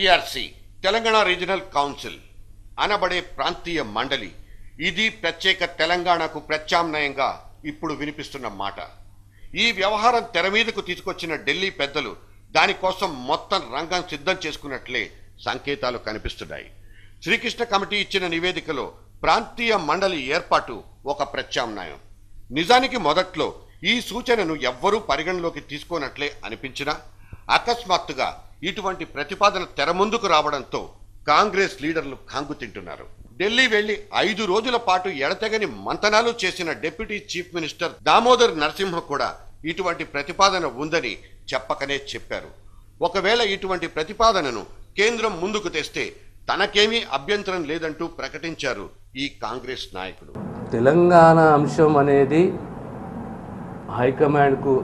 TRC Telangana regional council అనబడే ప్రాంతీయ మండలి ఇది ప్రత్యేక తెలంగాణకు ప్రత్యామ్నాయంగా ఇప్పుడు వినిపిస్తున్న మాట. ఈ వ్యవహారం తెర మీదకు తీసుకొచ్చిన ఢిల్లీ పెద్దలు దానికోసం మొత్తం రంగం సిద్ధం చేసుకున్నట్లే సంకేతాలు కనిపిస్తున్నాయి. శ్రీకృష్ణ కమిటీ ఇచ్చిన నివేదికలో ప్రాంతీయ మండలి ఏర్పాటు ఒక ప్రత్యామ్నాయం. నిజానికి మొదట్లో ఈ సూచనను ఎవ్వరూ పరిగణలోకి తీసుకోనట్లే అనిపించినా అకస్మాత్తుగా ఇటువంటి ప్రతిపాదన తెర ముందుకు రావడంతో కాంగ్రెస్ లీడర్లు కంగు తింటున్నారు. ఢిల్లీ వెళ్లి 5 రోజుల పాటు ఎడతెగని మంతనాలు చేసిన deputy chief minister Damodar Narasimha కూడా ఇటువంటి ప్రతిపాదన ఉందని చెప్పకనే చెప్పారు. ఒకవేళ ఇటువంటి ప్రతిపాదనను కేంద్రం ముందుకు తెస్తే తనకేమీ అభ్యంతరం లేదంటూ ప్రకటించారు ఈ కాంగ్రెస్ నాయకుడు. తెలంగాణ అంశం అనేది హైకమాండ్కు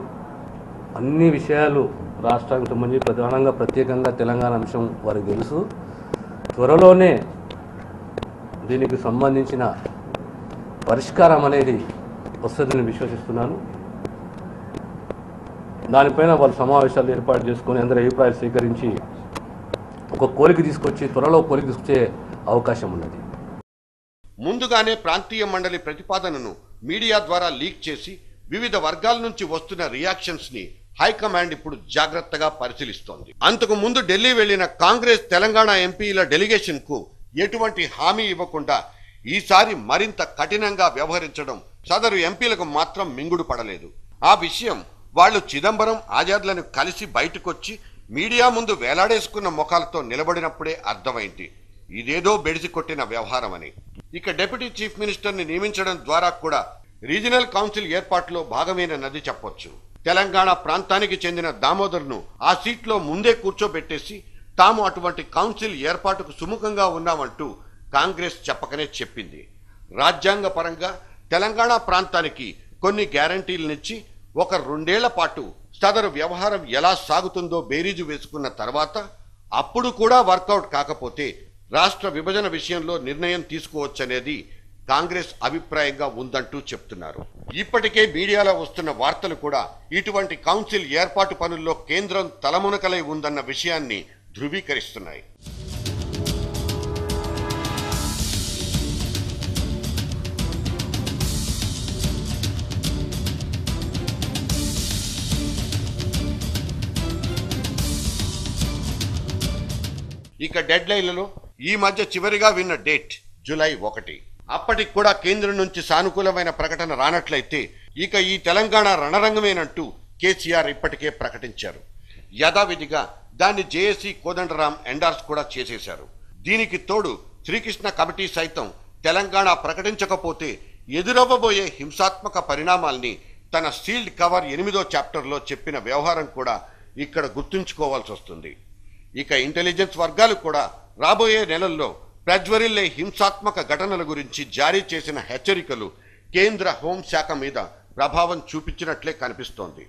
అన్ని విషయాలు రాష్ట్రానికి సంబంధించి ప్రధానంగా ప్రత్యేకంగా తెలంగాణ అంశం వారికి తెలుసు. త్వరలోనే దీనికి సంబంధించిన పరిష్కారం అనేది వస్తుందని విశ్వసిస్తున్నాను. దానిపైన వాళ్ళు సమావేశాలు ఏర్పాటు చేసుకొని అందరి అభిప్రాయాలు స్వీకరించి ఒక కోరిక తీసుకొచ్చి త్వరలో కోరిక తీసుకొచ్చే అవకాశం ఉన్నది. ముందుగానే ప్రాంతీయ మండలి ప్రతిపాదనను మీడియా ద్వారా లీక్ చేసి వివిధ వర్గాల నుంచి వస్తున్న రియాక్షన్స్ ని హైకమాండ్ ఇప్పుడు జాగ్రత్తగా పరిశీలిస్తోంది. అంతకు ముందు ఢిల్లీ వెళ్లిన కాంగ్రెస్ తెలంగాణ ఎంపీల డెలిగేషన్ కు ఎటువంటి హామీ ఇవ్వకుండా ఈసారి మరింత కఠినంగా వ్యవహరించడం సదరు ఎంపీలకు మాత్రం మింగుడు పడలేదు. ఆ విషయం వాళ్లు చిదంబరం ఆజాద్లను కలిసి బయటకొచ్చి మీడియా ముందు వేలాడేసుకున్న ముఖాలతో నిలబడినప్పుడే అర్థమైంది ఇదేదో బెడిసి కొట్టిన వ్యవహారమని. ఇక డిప్యూటీ చీఫ్ మినిస్టర్ ని నియమించడం ద్వారా కూడా రీజనల్ కౌన్సిల్ ఏర్పాటులో భాగమేనన్నది చెప్పొచ్చు. తెలంగాణ ప్రాంతానికి చెందిన దామోదర్ను ఆ సీట్లో ముందే కూర్చోబెట్టేసి తాము అటువంటి కౌన్సిల్ ఏర్పాటుకు సుముఖంగా ఉన్నామంటూ కాంగ్రెస్ చెప్పకనే చెప్పింది. రాజ్యాంగ పరంగా తెలంగాణ ప్రాంతానికి కొన్ని గ్యారంటీలనిచ్చి ఒక 2 ఏళ్ల పాటు సదరు వ్యవహారం ఎలా సాగుతుందో బేరీజు వేసుకున్న తర్వాత అప్పుడు కూడా వర్కౌట్ కాకపోతే రాష్ట్ర విభజన విషయంలో నిర్ణయం తీసుకోవచ్చనేది కాంగ్రెస్ అభిప్రాయంగా ఉందంటూ చెప్తున్నారు. ఇప్పటికే మీడియాలో వస్తున్న వార్తలు కూడా ఇటువంటి కౌన్సిల్ ఏర్పాటు పనుల్లో కేంద్రం తలమునకలై ఉందన్న విషయాన్ని ధృవీకరిస్తున్నాయి. ఇక డెడ్ లైన్లలో ఈ మధ్య చివరిగా విన్న డేట్ జూలై 1. అప్పటికి కూడా కేంద్రం నుంచి సానుకూలమైన ప్రకటన రానట్లయితే ఇక ఈ తెలంగాణ రణరంగమేనంటూ కేసీఆర్ ఇప్పటికే ప్రకటించారు. యథావిధిగా దాన్ని జేఏసీ కోదండరాం ఎండార్స్ కూడా చేసేశారు. దీనికి తోడు శ్రీకృష్ణ కమిటీ సైతం తెలంగాణ ప్రకటించకపోతే ఎదురవ్వబోయే హింసాత్మక పరిణామాల్ని తన సీల్డ్ కవర్ 8వ చాప్టర్లో చెప్పిన వ్యవహారం కూడా ఇక్కడ గుర్తుంచుకోవాల్సి వస్తుంది. ఇక ఇంటెలిజెన్స్ వర్గాలు కూడా రాబోయే నెలల్లో ప్రజ్వరిల్లే హింసాత్మక ఘటనల గురించి జారీ చేసిన హెచ్చరికలు కేంద్ర హోంశాఖ మీద ప్రభావం చూపించినట్లే కనిపిస్తోంది.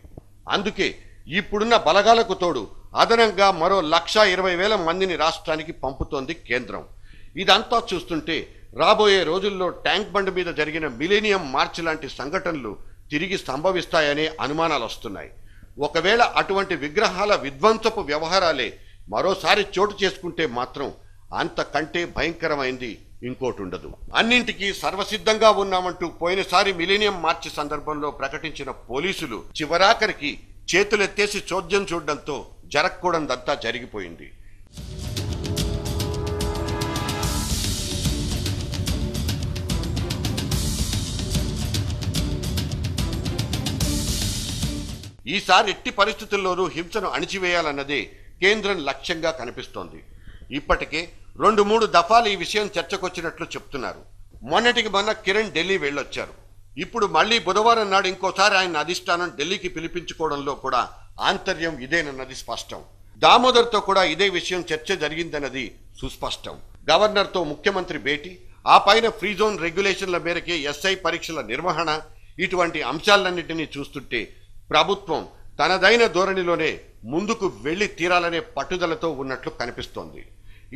అందుకే ఇప్పుడున్న బలగాలకు తోడు అదనంగా మరో 1,20,000 మందిని రాష్ట్రానికి పంపుతోంది కేంద్రం. ఇదంతా చూస్తుంటే రాబోయే రోజుల్లో ట్యాంక్ బండ్ మీద జరిగిన మిలేనియం మార్చ్ లాంటి సంఘటనలు తిరిగి సంభవిస్తాయనే అనుమానాలు వస్తున్నాయి. ఒకవేళ అటువంటి విగ్రహాల విధ్వంసపు వ్యవహారాలే మరోసారి చోటు చేసుకుంటే మాత్రం అంతకంటే భయంకరమైంది ఇంకోటి ఉండదు. అన్నింటికీ సర్వసిద్ధంగా ఉన్నామంటూ పోయినసారి మిలేనియం మార్చి సందర్భంలో ప్రకటించిన పోలీసులు చివరాఖరికి చేతులెత్తేసి చోద్యం చూడడంతో జరగకూడదంతా జరిగిపోయింది. ఈసారి ఎట్టి పరిస్థితుల్లోనూ హింసను అణిచివేయాలన్నదే కేంద్రం లక్ష్యంగా కనిపిస్తోంది. ఇప్పటికే 2-3 దఫాలు ఈ విషయం చర్చకొచ్చినట్లు చెప్తున్నారు. మొన్నటికి మొన్న కిరణ్ ఢిల్లీ వెళ్ళొచ్చారు. ఇప్పుడు మళ్లీ బుధవారం నాడు ఇంకోసారి ఆయన అధిష్టానం ఢిల్లీకి పిలిపించుకోవడంలో కూడా ఆంతర్యం ఇదేనన్నది స్పష్టం. దామోదర్తో కూడా ఇదే విషయం చర్చ జరిగిందన్నది సుస్పష్టం. గవర్నర్తో ముఖ్యమంత్రి భేటీ, ఆ పైన ఫ్రీ జోన్ రెగ్యులేషన్ల మేరకే ఎస్ఐ పరీక్షల నిర్వహణ, ఇటువంటి అంశాలన్నింటినీ చూస్తుంటే ప్రభుత్వం తనదైన ధోరణిలోనే ముందుకు వెళ్లి తీరాలనే పట్టుదలతో ఉన్నట్లు కనిపిస్తోంది.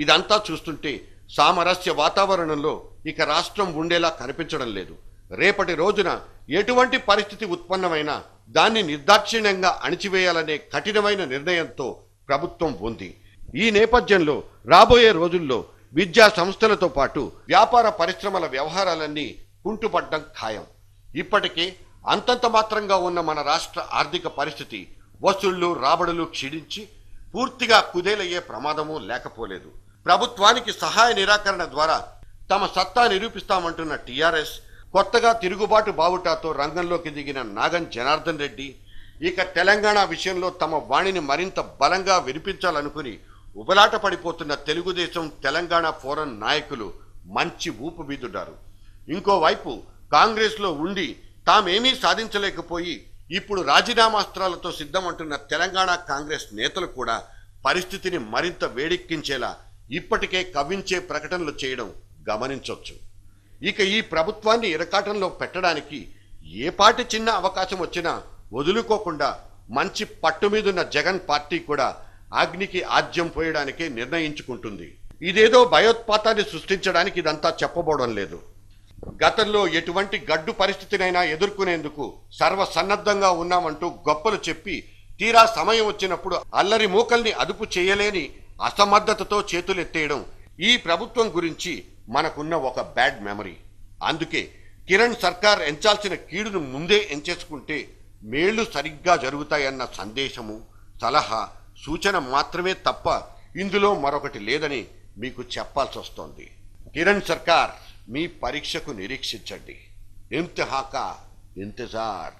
ఇదంతా చూస్తుంటే సామరస్య వాతావరణంలో ఇక రాష్ట్రం ఉండేలా కనిపించడం లేదు. రేపటి రోజున ఎటువంటి పరిస్థితి ఉత్పన్నమైనా దాన్ని నిర్దాక్షిణ్యంగా అణిచివేయాలనే కఠినమైన నిర్ణయంతో ప్రభుత్వం ఉంది. ఈ నేపథ్యంలో రాబోయే రోజుల్లో విద్యా సంస్థలతో పాటు వ్యాపార పరిశ్రమల వ్యవహారాలన్నీ కుంటుపడ్డం ఖాయం. ఇప్పటికే అంతంత మాత్రంగా ఉన్న మన రాష్ట్ర ఆర్థిక పరిస్థితి వసూళ్లు రాబడులు క్షీణించి పూర్తిగా కుదేలయ్యే ప్రమాదమూ లేకపోలేదు. ప్రభుత్వానికి సహాయ నిరాకరణ ద్వారా తమ సత్తా నిరూపిస్తామంటున్న టీఆర్ఎస్, కొత్తగా తిరుగుబాటు బావుటాతో రంగంలోకి దిగిన నాగం జనార్దన్ రెడ్డి, ఇక తెలంగాణ విషయంలో తమ వాణిని మరింత బలంగా వినిపించాలనుకుని ఉబలాట పడిపోతున్న తెలుగుదేశం తెలంగాణ ఫోరం నాయకులు మంచి ఊపు మీదున్నారు. ఇంకోవైపు కాంగ్రెస్లో ఉండి తామేమీ సాధించలేకపోయి ఇప్పుడు రాజీనామాస్త్రాలతో సిద్ధమంటున్న తెలంగాణ కాంగ్రెస్ నేతలు కూడా పరిస్థితిని మరింత వేడెక్కించేలా ఇప్పటికే కవ్వించే ప్రకటనలు చేయడం గమనించవచ్చు. ఇక ఈ ప్రభుత్వాన్ని ఇరకాటంలో పెట్టడానికి ఏ పాటి చిన్న అవకాశం వచ్చినా వదులుకోకుండా మంచి పట్టు మీదున్న జగన్ పార్టీ కూడా అగ్నికి ఆజ్యం పోయడానికే నిర్ణయించుకుంటుంది. ఇదేదో భయోత్పాతాన్ని సృష్టించడానికి ఇదంతా చెప్పబోవడం లేదు. గతంలో ఎటువంటి గడ్డు పరిస్థితినైనా ఎదుర్కొనేందుకు సర్వసన్నద్ధంగా ఉన్నామంటూ గొప్పలు చెప్పి తీరా సమయం వచ్చినప్పుడు అల్లరి మూకల్ని అదుపు చేయలేని అసమర్థతతో చేతులెత్తేయడం ఈ ప్రభుత్వం గురించి మనకున్న ఒక బ్యాడ్ మెమరీ. అందుకే కిరణ్ సర్కార్ ఎంచాల్సిన కీడును ముందే ఎంచేసుకుంటే మేళ్లు సరిగ్గా జరుగుతాయన్న సందేశము, సలహా, సూచన మాత్రమే తప్ప ఇందులో మరొకటి లేదని మీకు చెప్పాల్సి వస్తోంది. కిరణ్ సర్కార్, మీ పరీక్షకు నిరీక్షించండి. ఇంతహాకా ఇంతజార్.